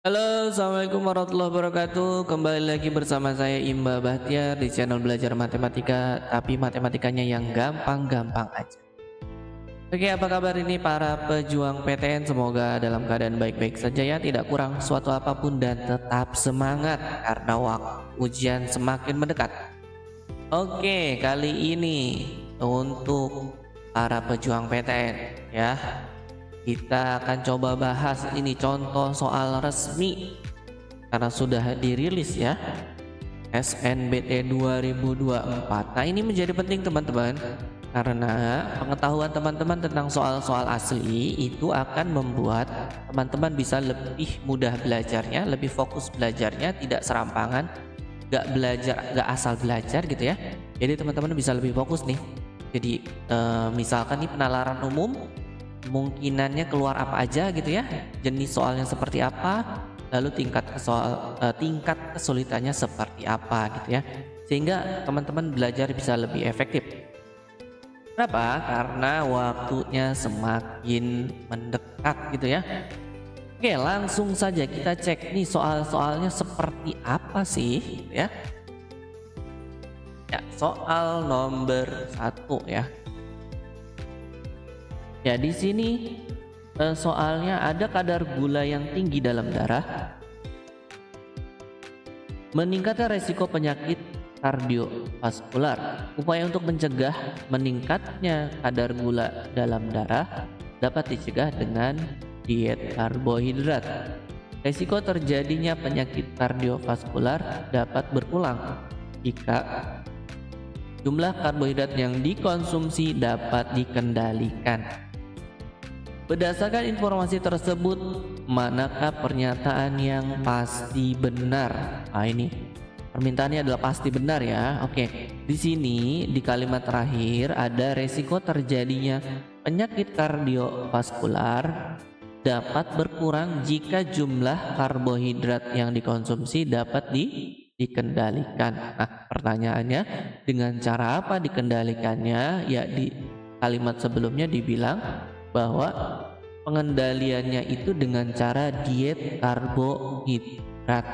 Halo, assalamualaikum warahmatullahi wabarakatuh. Kembali lagi bersama saya Imba Bahtiar di channel belajar matematika, tapi matematikanya yang gampang-gampang aja. Oke, apa kabar ini para pejuang PTN? Semoga dalam keadaan baik-baik saja ya, tidak kurang suatu apapun dan tetap semangat karena waktu ujian semakin mendekat. Oke, kali ini untuk para pejuang PTN ya, kita akan coba bahas ini contoh soal resmi karena sudah dirilis ya, SNBT 2024. Nah, ini menjadi penting teman-teman karena pengetahuan teman-teman tentang soal-soal asli itu akan membuat teman-teman bisa lebih mudah belajarnya, lebih fokus belajarnya, tidak serampangan, gak asal belajar gitu ya. Jadi teman-teman bisa lebih fokus nih. Jadi misalkan nih penalaran umum, kemungkinannya keluar apa aja gitu ya, jenis soalnya seperti apa, lalu tingkat kesulitannya seperti apa gitu ya, sehingga teman-teman belajar bisa lebih efektif. Kenapa? Karena waktunya semakin mendekat gitu ya. Oke, langsung saja kita cek nih soal-soalnya seperti apa sih gitu ya. Ya, soal nomor 1 ya. Ya, di sini soalnya ada kadar gula yang tinggi dalam darah, meningkatkan resiko penyakit kardiovaskular. Upaya untuk mencegah meningkatnya kadar gula dalam darah dapat dicegah dengan diet karbohidrat. Resiko terjadinya penyakit kardiovaskular dapat berkurang jika jumlah karbohidrat yang dikonsumsi dapat dikendalikan. Berdasarkan informasi tersebut, manakah pernyataan yang pasti benar? Nah, ini permintaannya adalah pasti benar ya. Oke, di sini di kalimat terakhir ada resiko terjadinya penyakit kardiovaskular dapat berkurang jika jumlah karbohidrat yang dikonsumsi dapat dikendalikan. Nah, pertanyaannya dengan cara apa dikendalikannya? Ya, di kalimat sebelumnya dibilang bahwa pengendaliannya itu dengan cara diet karbohidrat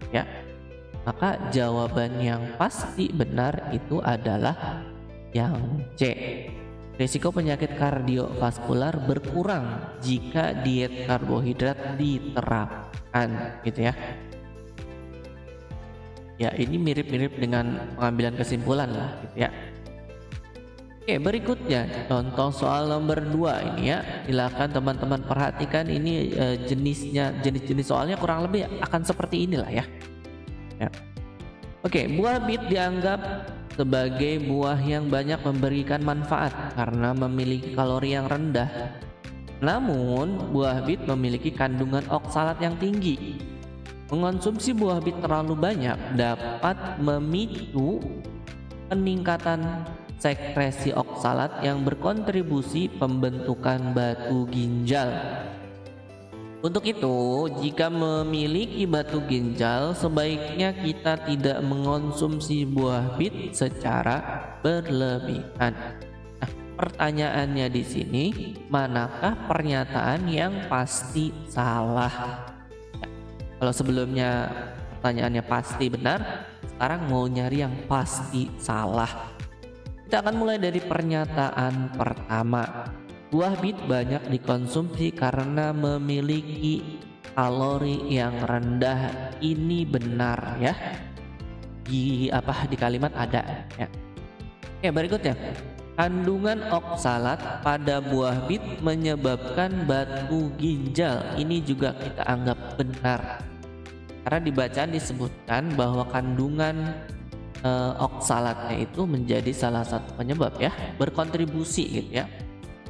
ya. Maka jawaban yang pasti benar itu adalah yang C. Risiko penyakit kardiovaskular berkurang jika diet karbohidrat diterapkan gitu ya. Ya, ini mirip-mirip dengan pengambilan kesimpulan lah gitu ya. Oke, berikutnya contoh soal nomor 2 ini ya. Silakan teman-teman perhatikan ini jenis-jenis soalnya kurang lebih akan seperti inilah ya. Oke, buah bit dianggap sebagai buah yang banyak memberikan manfaat karena memiliki kalori yang rendah. Namun, buah bit memiliki kandungan oksalat yang tinggi. Mengonsumsi buah bit terlalu banyak dapat memicu peningkatan sekresi oksalat yang berkontribusi pembentukan batu ginjal. Untuk itu, jika memiliki batu ginjal, sebaiknya kita tidak mengonsumsi buah bit secara berlebihan. Nah, pertanyaannya di sini, manakah pernyataan yang pasti salah? Ya, kalau sebelumnya pertanyaannya pasti benar, sekarang mau nyari yang pasti salah. Kita akan mulai dari pernyataan pertama. Buah bit banyak dikonsumsi karena memiliki kalori yang rendah. Ini benar ya. Di kalimat ada ya. Oke, berikutnya. Kandungan oksalat pada buah bit menyebabkan batu ginjal. Ini juga kita anggap benar. Karena di bacaan disebutkan bahwa kandungan oksalatnya itu menjadi salah satu penyebab ya, berkontribusi gitu ya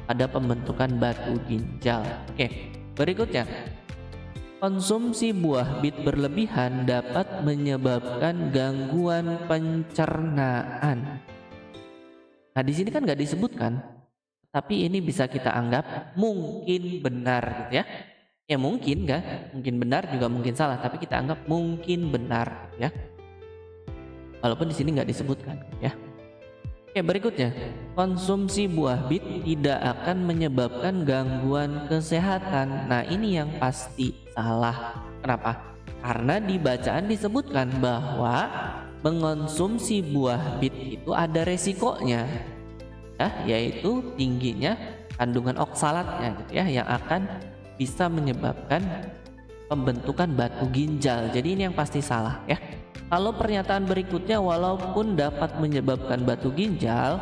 pada pembentukan batu ginjal. Oke, berikutnya, konsumsi buah bit berlebihan dapat menyebabkan gangguan pencernaan. Nah, di sini kan nggak disebutkan, tapi ini bisa kita anggap mungkin benar gitu ya. Ya mungkin kan, mungkin benar juga mungkin salah, tapi kita anggap mungkin benar ya. Walaupun di sini nggak disebutkan ya. Oke, berikutnya, konsumsi buah bit tidak akan menyebabkan gangguan kesehatan. Nah, ini yang pasti salah. Kenapa? Karena di bacaan disebutkan bahwa mengonsumsi buah bit itu ada resikonya, ya, yaitu tingginya kandungan oksalatnya gitu ya, yang akan bisa menyebabkan pembentukan batu ginjal. Jadi ini yang pasti salah ya. Kalau pernyataan berikutnya, walaupun dapat menyebabkan batu ginjal,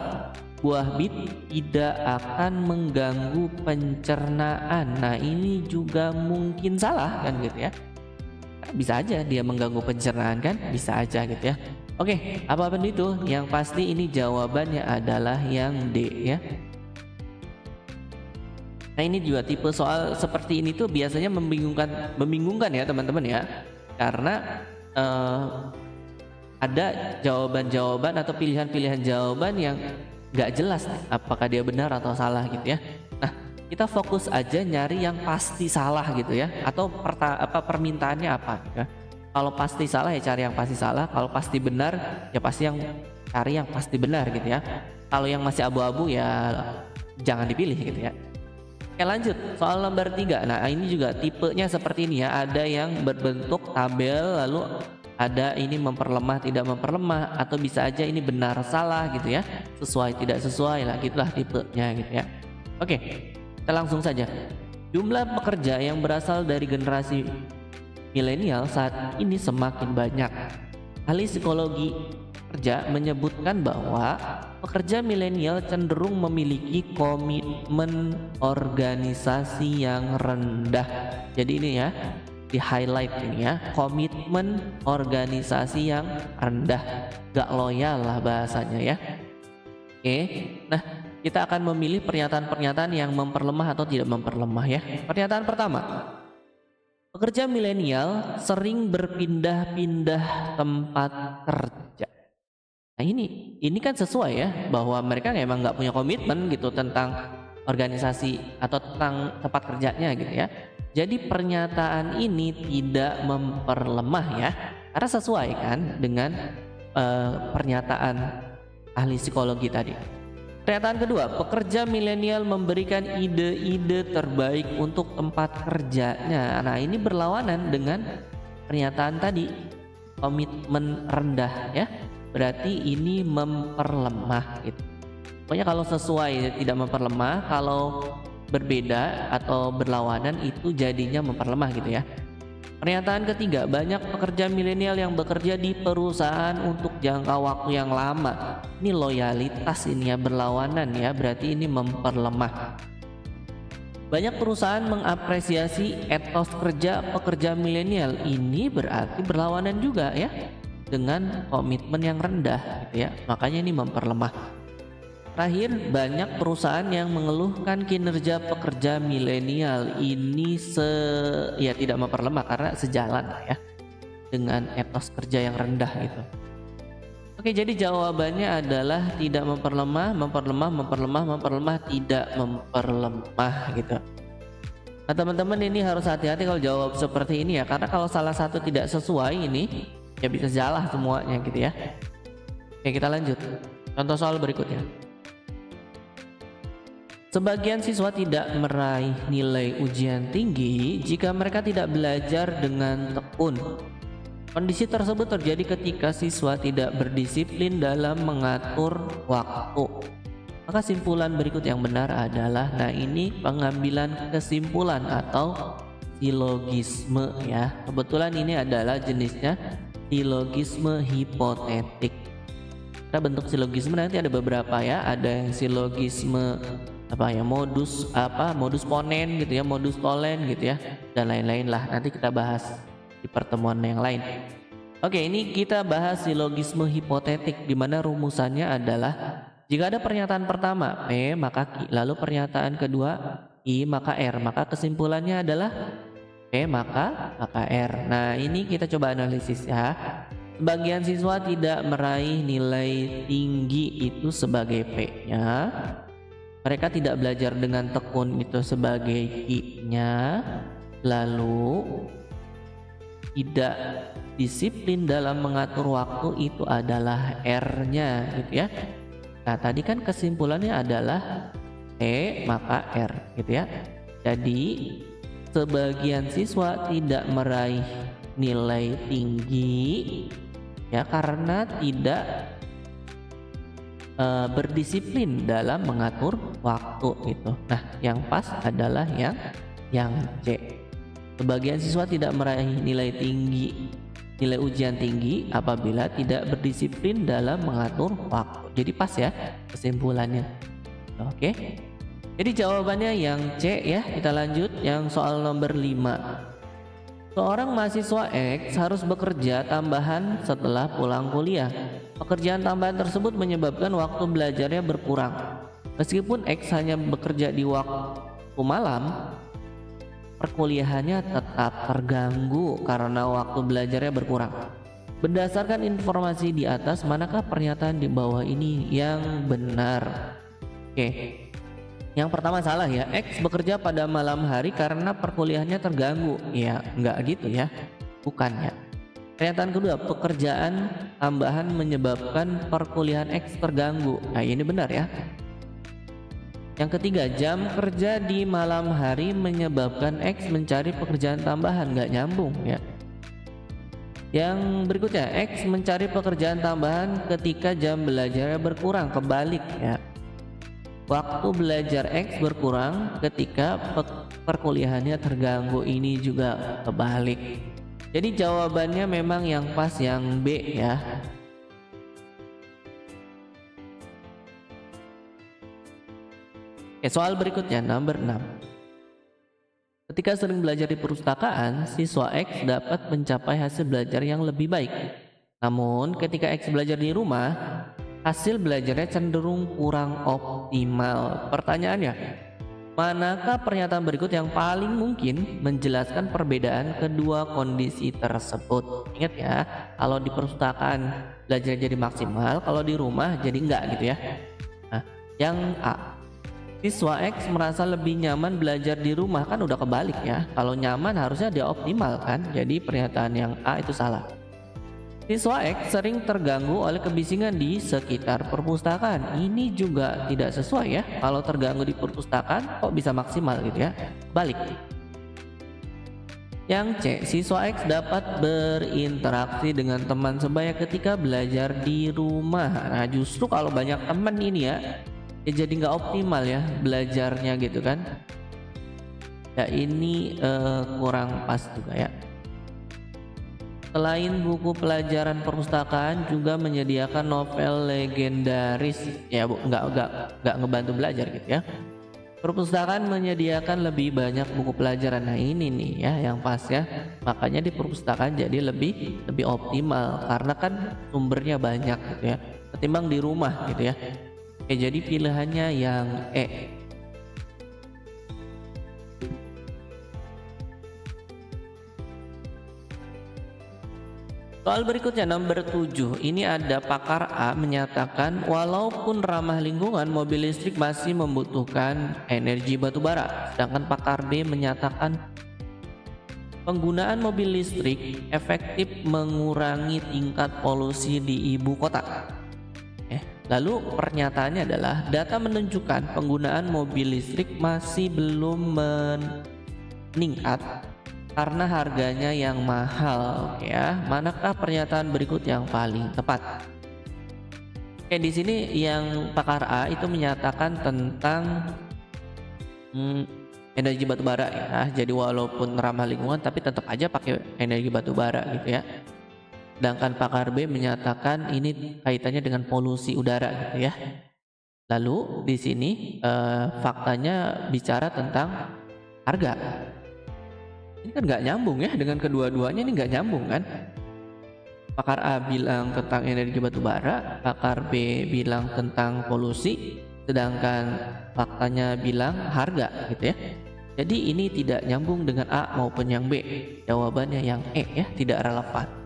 buah bit tidak akan mengganggu pencernaan. Nah ini juga mungkin salah kan gitu ya. Bisa aja dia mengganggu pencernaan kan, bisa aja gitu ya. Oke, apapun itu, yang pasti ini jawabannya adalah yang D ya. Nah ini juga tipe soal seperti ini tuh biasanya membingungkan ya teman-teman ya, karena ada jawaban-jawaban atau pilihan-pilihan jawaban yang nggak jelas nih, apakah dia benar atau salah gitu ya. Nah kita fokus aja nyari yang pasti salah gitu ya, atau permintaannya apa gitu ya. Kalau pasti salah ya cari yang pasti salah, kalau pasti benar ya pasti yang cari yang pasti benar gitu ya. Kalau yang masih abu-abu ya jangan dipilih gitu ya. Oke lanjut, soal nomor 3. Nah ini juga tipenya seperti ini ya, ada yang berbentuk tabel, lalu ada ini memperlemah tidak memperlemah, atau bisa aja ini benar salah gitu ya, sesuai tidak sesuai lah, gitulah tipenya gitu ya. Oke, kita langsung saja. Jumlah pekerja yang berasal dari generasi milenial saat ini semakin banyak. Ahli psikologi kerja menyebutkan bahwa pekerja milenial cenderung memiliki komitmen organisasi yang rendah. Jadi ini ya, di highlight ini ya, komitmen organisasi yang rendah, gak loyal lah bahasanya ya. Oke, nah kita akan memilih pernyataan-pernyataan yang memperlemah atau tidak memperlemah ya. Pernyataan pertama, pekerja milenial sering berpindah-pindah tempat kerja. Nah ini kan sesuai ya, bahwa mereka memang nggak punya komitmen gitu tentang organisasi atau tentang tempat kerjanya gitu ya. Jadi pernyataan ini tidak memperlemah ya, karena sesuai kan dengan pernyataan ahli psikologi tadi. Pernyataan kedua, pekerja milenial memberikan ide-ide terbaik untuk tempat kerjanya. Nah ini berlawanan dengan pernyataan tadi, komitmen rendah ya, berarti ini memperlemah gitu. Pokoknya kalau sesuai tidak memperlemah, kalau berbeda atau berlawanan itu jadinya memperlemah gitu ya. Pernyataan ketiga, banyak pekerja milenial yang bekerja di perusahaan untuk jangka waktu yang lama. Ini loyalitas ini ya, berlawanan ya, berarti ini memperlemah. Banyak perusahaan mengapresiasi etos kerja pekerja milenial. Ini berarti berlawanan juga ya dengan komitmen yang rendah gitu ya. Makanya ini memperlemah. Terakhir, banyak perusahaan yang mengeluhkan kinerja pekerja milenial. Ini ya tidak memperlemah karena sejalan lah ya dengan etos kerja yang rendah gitu. Oke, jadi jawabannya adalah tidak memperlemah, tidak memperlemah gitu. Nah teman-teman ini harus hati-hati kalau jawab seperti ini ya, karena kalau salah satu tidak sesuai ini ya bisa salah semuanya gitu ya. Oke, kita lanjut. Contoh soal berikutnya. Sebagian siswa tidak meraih nilai ujian tinggi jika mereka tidak belajar dengan tekun. Kondisi tersebut terjadi ketika siswa tidak berdisiplin dalam mengatur waktu. Maka kesimpulan berikut yang benar adalah, nah ini pengambilan kesimpulan atau silogisme ya. Kebetulan ini adalah jenisnya silogisme hipotetik. Nah bentuk silogisme nanti ada beberapa ya, ada yang silogisme modus ponen gitu ya, modus tolen gitu ya, dan lain-lain lah, nanti kita bahas di pertemuan yang lain. Oke, ini kita bahas silogisme hipotetik, di mana rumusannya adalah jika ada pernyataan pertama P maka Q, lalu pernyataan kedua I maka R, maka kesimpulannya adalah P maka R. Nah ini kita coba analisis ya. Sebagian siswa tidak meraih nilai tinggi itu sebagai P-nya. Mereka tidak belajar dengan tekun itu sebagai I-nya. Lalu tidak disiplin dalam mengatur waktu itu adalah R-nya gitu ya. Nah tadi kan kesimpulannya adalah E maka R gitu ya. Jadi sebagian siswa tidak meraih nilai tinggi ya karena tidak berdisiplin dalam mengatur waktu gitu. Nah, yang pas adalah yang C. Sebagian siswa tidak meraih nilai ujian tinggi apabila tidak berdisiplin dalam mengatur waktu. Jadi pas ya kesimpulannya. Oke. Jadi jawabannya yang C ya. Kita lanjut yang soal nomor 5. Seorang mahasiswa X harus bekerja tambahan setelah pulang kuliah. Pekerjaan tambahan tersebut menyebabkan waktu belajarnya berkurang. Meskipun X hanya bekerja di waktu malam, perkuliahannya tetap terganggu karena waktu belajarnya berkurang. Berdasarkan informasi di atas, manakah pernyataan di bawah ini yang benar? Oke. Yang pertama salah ya, X bekerja pada malam hari karena perkuliahannya terganggu. Ya, enggak gitu ya. Bukan ya. Pernyataan kedua, pekerjaan tambahan menyebabkan perkuliahan X terganggu. Nah, ini benar ya. Yang ketiga, jam kerja di malam hari menyebabkan X mencari pekerjaan tambahan. Enggak nyambung ya. Yang berikutnya, X mencari pekerjaan tambahan ketika jam belajarnya berkurang. Kebalik ya. Waktu belajar X berkurang ketika perkuliahannya terganggu. Ini juga kebalik. Jadi jawabannya memang yang pas yang B ya. Oke, soal berikutnya nomor 6. Ketika sering belajar di perpustakaan, siswa X dapat mencapai hasil belajar yang lebih baik. Namun ketika X belajar di rumah, hasil belajarnya cenderung kurang optimal. Pertanyaannya, manakah pernyataan berikut yang paling mungkin menjelaskan perbedaan kedua kondisi tersebut? Ingat ya, kalau di perpustakaan belajar jadi maksimal, kalau di rumah jadi enggak gitu ya. Nah, yang A, siswa X merasa lebih nyaman belajar di rumah. Kan udah kebalik ya. Kalau nyaman harusnya dia optimal kan. Jadi pernyataan yang A itu salah. Siswa X sering terganggu oleh kebisingan di sekitar perpustakaan. Ini juga tidak sesuai ya. Kalau terganggu di perpustakaan kok bisa maksimal gitu ya. Balik. Yang C, siswa X dapat berinteraksi dengan teman sebaya ketika belajar di rumah. Nah, justru kalau banyak teman ini ya jadi nggak optimal ya belajarnya gitu kan. Ya ini kurang pas juga ya. Selain buku pelajaran perpustakaan juga menyediakan novel legendaris ya, nggak ngebantu belajar gitu ya. Perpustakaan menyediakan lebih banyak buku pelajaran. Nah ini nih ya yang pas ya. Makanya di perpustakaan jadi lebih optimal karena kan sumbernya banyak gitu ya. Ketimbang di rumah gitu ya. Oke, jadi pilihannya yang E. Soal berikutnya nomor 7. Ini ada pakar A menyatakan walaupun ramah lingkungan, mobil listrik masih membutuhkan energi batubara. Sedangkan pakar B menyatakan penggunaan mobil listrik efektif mengurangi tingkat polusi di ibu kota. Lalu pernyataannya adalah data menunjukkan penggunaan mobil listrik masih belum meningkat karena harganya yang mahal ya. Manakah pernyataan berikut yang paling tepat? Oke, di sini yang pakar A itu menyatakan tentang energi batubara ya. Jadi walaupun ramah lingkungan tapi tetap aja pakai energi batubara gitu ya. Sedangkan pakar B menyatakan ini kaitannya dengan polusi udara gitu ya. Lalu di sini faktanya bicara tentang harga. Ini kan nggak nyambung ya dengan kedua-duanya, ini nggak nyambung kan. Pakar A bilang tentang energi batubara, pakar B bilang tentang polusi, sedangkan faktanya bilang harga gitu ya. Jadi ini tidak nyambung dengan A maupun yang B. Jawabannya yang E ya, tidak relevan.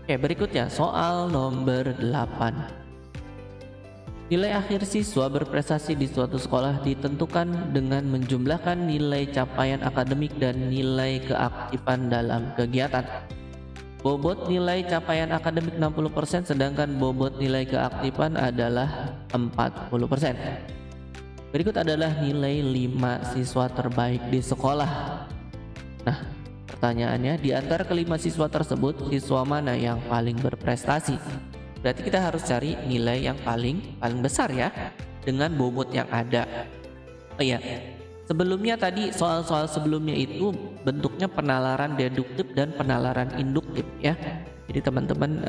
Oke, berikutnya soal nomor 8. Nilai akhir siswa berprestasi di suatu sekolah ditentukan dengan menjumlahkan nilai capaian akademik dan nilai keaktifan dalam kegiatan. Bobot nilai capaian akademik 60%, sedangkan bobot nilai keaktifan adalah 40%. Berikut adalah nilai 5 siswa terbaik di sekolah. Nah, pertanyaannya, di antara kelima siswa tersebut, siswa mana yang paling berprestasi? Berarti kita harus cari nilai yang paling besar ya, dengan bobot yang ada. Oh iya, sebelumnya tadi soal-soal sebelumnya itu bentuknya penalaran deduktif dan penalaran induktif ya. Jadi teman-teman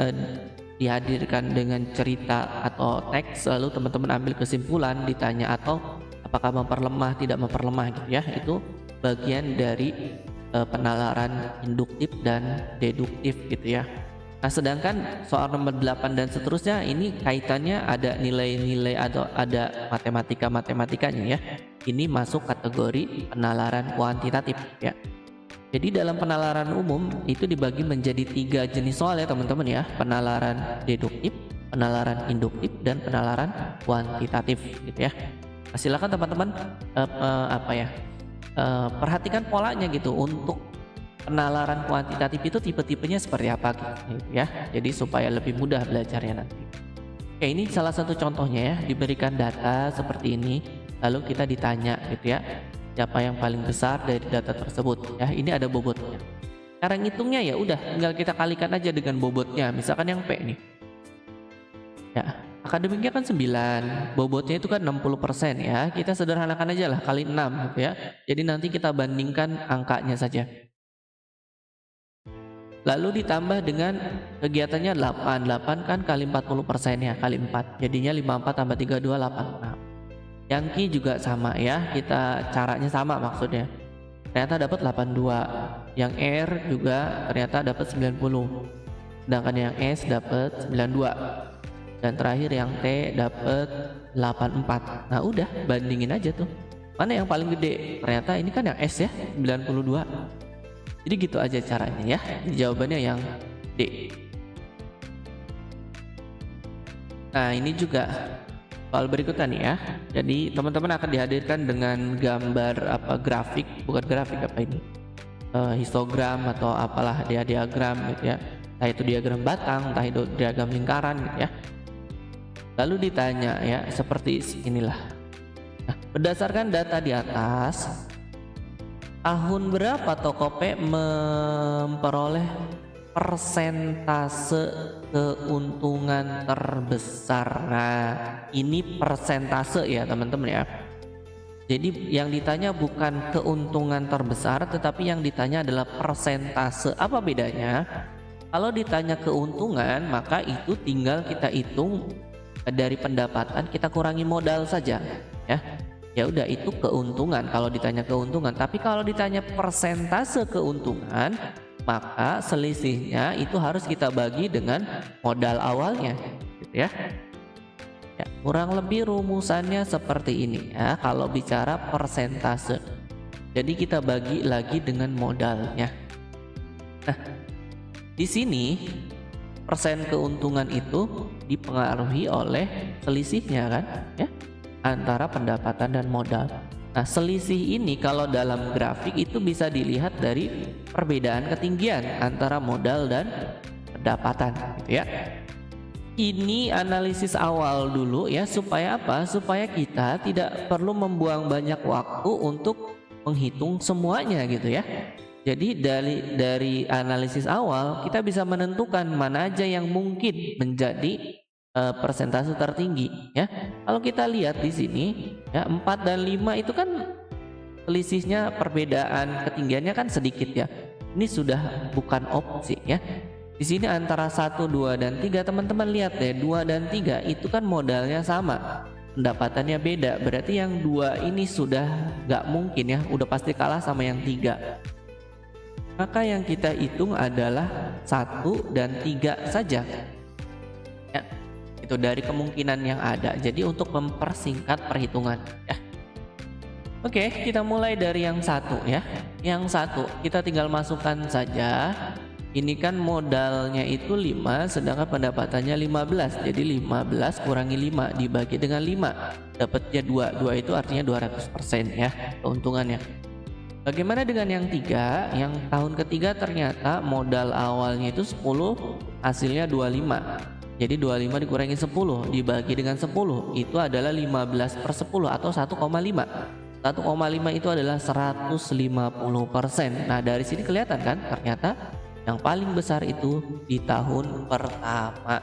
dihadirkan dengan cerita atau teks, lalu teman-teman ambil kesimpulan, ditanya atau apakah memperlemah, tidak memperlemah gitu ya. Itu bagian dari penalaran induktif dan deduktif gitu ya. Nah, sedangkan soal nomor 8 dan seterusnya ini kaitannya ada nilai-nilai atau ada matematikanya ya. Ini masuk kategori penalaran kuantitatif ya. Jadi dalam penalaran umum itu dibagi menjadi 3 jenis soal ya teman-teman ya. Penalaran deduktif, penalaran induktif, dan penalaran kuantitatif gitu ya. Nah, silakan teman-teman perhatikan polanya gitu untuk penalaran kuantitatif itu tipe-tipenya seperti apa gitu ya. Jadi supaya lebih mudah belajarnya nanti. Oke, ini salah satu contohnya ya, diberikan data seperti ini lalu kita ditanya gitu ya, siapa yang paling besar dari data tersebut ya. Ini ada bobotnya. Cara ngitungnya ya udah tinggal kita kalikan aja dengan bobotnya. Misalkan yang P nih. Ya, akademiknya kan 9, bobotnya itu kan 60% ya. Kita sederhanakan aja lah kali 6 gitu ya. Jadi nanti kita bandingkan angkanya saja. Lalu ditambah dengan kegiatannya 8 kan kali 40% ya, kali 4. Jadinya 54 tambah 32 86. Yang Q juga sama ya, kita caranya sama maksudnya. Ternyata dapat 82. Yang R juga ternyata dapat 90. Sedangkan yang S dapat 92. Dan terakhir yang T dapat 84. Nah, udah bandingin aja tuh. Mana yang paling gede? Ternyata ini kan yang S ya, 92. Jadi gitu aja caranya ya. Jawabannya yang D. Nah, ini juga soal berikutnya nih ya. Jadi teman-teman akan dihadirkan dengan gambar grafik, bukan grafik ini, histogram atau apalah dia diagram gitu ya. Entah itu diagram batang, entah itu diagram lingkaran gitu ya. Lalu ditanya ya seperti inilah. Nah, berdasarkan data di atas, tahun berapa Tokopedia memperoleh persentase keuntungan terbesar? Nah, ini persentase ya teman-teman ya. Jadi yang ditanya bukan keuntungan terbesar, tetapi yang ditanya adalah persentase. Apa bedanya? Kalau ditanya keuntungan, maka itu tinggal kita hitung dari pendapatan, kita kurangi modal saja ya. Ya udah, itu keuntungan kalau ditanya keuntungan. Tapi kalau ditanya persentase keuntungan, maka selisihnya itu harus kita bagi dengan modal awalnya gitu ya. Ya, kurang lebih rumusannya seperti ini ya kalau bicara persentase. Jadi kita bagi lagi dengan modalnya. Nah, di sini persen keuntungan itu dipengaruhi oleh selisihnya kan ya, antara pendapatan dan modal. Nah, selisih ini kalau dalam grafik itu bisa dilihat dari perbedaan ketinggian antara modal dan pendapatan gitu ya. Ini analisis awal dulu ya, supaya apa? Supaya kita tidak perlu membuang banyak waktu untuk menghitung semuanya gitu ya. Jadi dari analisis awal kita bisa menentukan mana aja yang mungkin menjadi persentase tertinggi ya. Kalau kita lihat di sini ya, 4 dan 5 itu kan selisihnya, perbedaan ketinggiannya kan sedikit ya. Ini sudah bukan opsi ya. Di sini antara 1, 2, dan 3 teman-teman lihat deh, 2 dan 3 itu kan modalnya sama, pendapatannya beda. Berarti yang 2 ini sudah gak mungkin ya, udah pasti kalah sama yang 3. Maka yang kita hitung adalah 1 dan 3 saja ya. Itu dari kemungkinan yang ada. Jadi untuk mempersingkat perhitungan ya. Oke, kita mulai dari yang 1 ya. Yang 1 kita tinggal masukkan saja. Ini kan modalnya itu 5, sedangkan pendapatannya 15. Jadi 15 kurangi 5 dibagi dengan 5, dapatnya 2. 2 itu artinya 200% ya keuntungannya. Bagaimana dengan yang 3? Yang tahun ketiga ternyata modal awalnya itu 10, hasilnya 25. Jadi 25 dikurangi 10 dibagi dengan 10 itu adalah 15/10 atau 1,5. 1,5 itu adalah 150%. Nah, dari sini kelihatan kan ternyata yang paling besar itu di tahun pertama.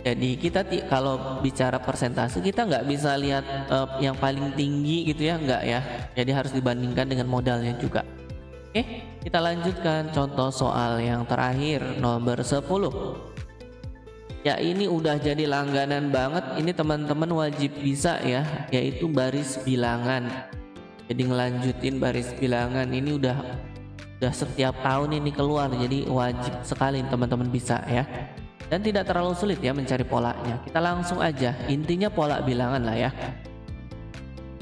Jadi kita kalau bicara persentase kita nggak bisa lihat yang paling tinggi gitu ya, nggak ya. Jadi harus dibandingkan dengan modalnya juga. Oke, kita lanjutkan contoh soal yang terakhir nomor 10. Ya, ini udah jadi langganan banget, ini teman-teman wajib bisa ya, yaitu baris bilangan. Jadi ngelanjutin baris bilangan ini udah setiap tahun ini keluar, jadi wajib sekali teman-teman bisa ya. Dan tidak terlalu sulit ya mencari polanya. Kita langsung aja, intinya pola bilangan lah ya.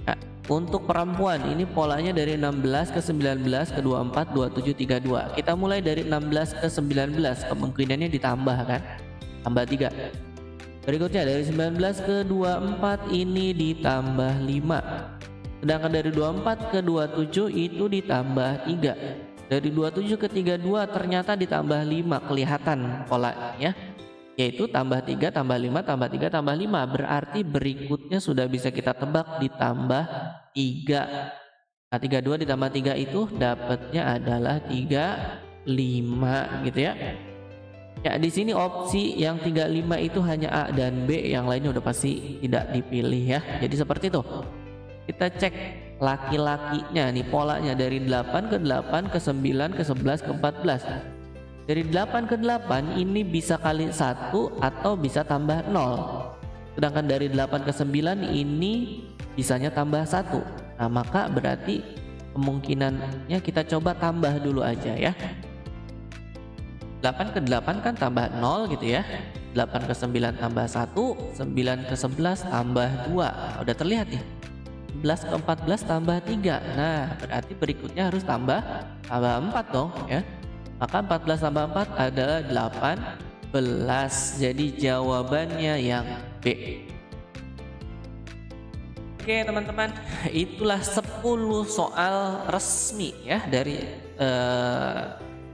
Nah, untuk perempuan ini polanya dari 16 ke 19 ke 24 27 32. Kita mulai dari 16 ke 19, kemungkinannya ditambah kan? Tambah 3. Berikutnya dari 19 ke 24 ini ditambah 5. Sedangkan dari 24 ke 27 itu ditambah 3. Dari 27 ke 32 ternyata ditambah 5, kelihatan polanya ya. Yaitu tambah 3 tambah 5 tambah 3 tambah 5. Berarti berikutnya sudah bisa kita tebak ditambah 3. Nah, 32 ditambah 3 itu dapatnya adalah 35 gitu ya. Ya, di sini opsi yang 35 itu hanya A dan B, yang lainnya udah pasti tidak dipilih ya. Jadi seperti itu. Kita cek laki-lakinya nih, polanya dari 8 ke 8 ke 9 ke 11 ke 14. Dari 8 ke 8 ini bisa kali 1 atau bisa tambah 0. Sedangkan dari 8 ke 9 ini bisanya tambah 1. Nah, maka berarti kemungkinannya kita coba tambah dulu aja ya. 8 ke 8 kan tambah 0 gitu ya. 8 ke 9 tambah 1, 9 ke 11 tambah 2. Nah, udah terlihat nih. 11 ke 14 tambah 3. Nah, berarti berikutnya harus tambah 4 dong ya. Maka 14 tambah 4 adalah 18. Jadi jawabannya yang B. Oke teman-teman, itulah 10 soal resmi ya dari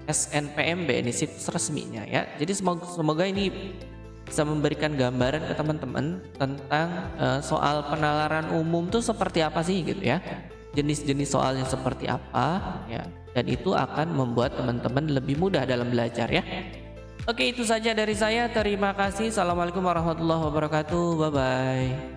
SNPMB, ini situs resminya ya. Jadi semoga ini bisa memberikan gambaran ke teman-teman tentang soal penalaran umum tuh seperti apa sih gitu ya. Jenis-jenis soalnya seperti apa ya. Dan itu akan membuat teman-teman lebih mudah dalam belajar ya. Oke, itu saja dari saya. Terima kasih. Assalamualaikum warahmatullahi wabarakatuh. Bye-bye.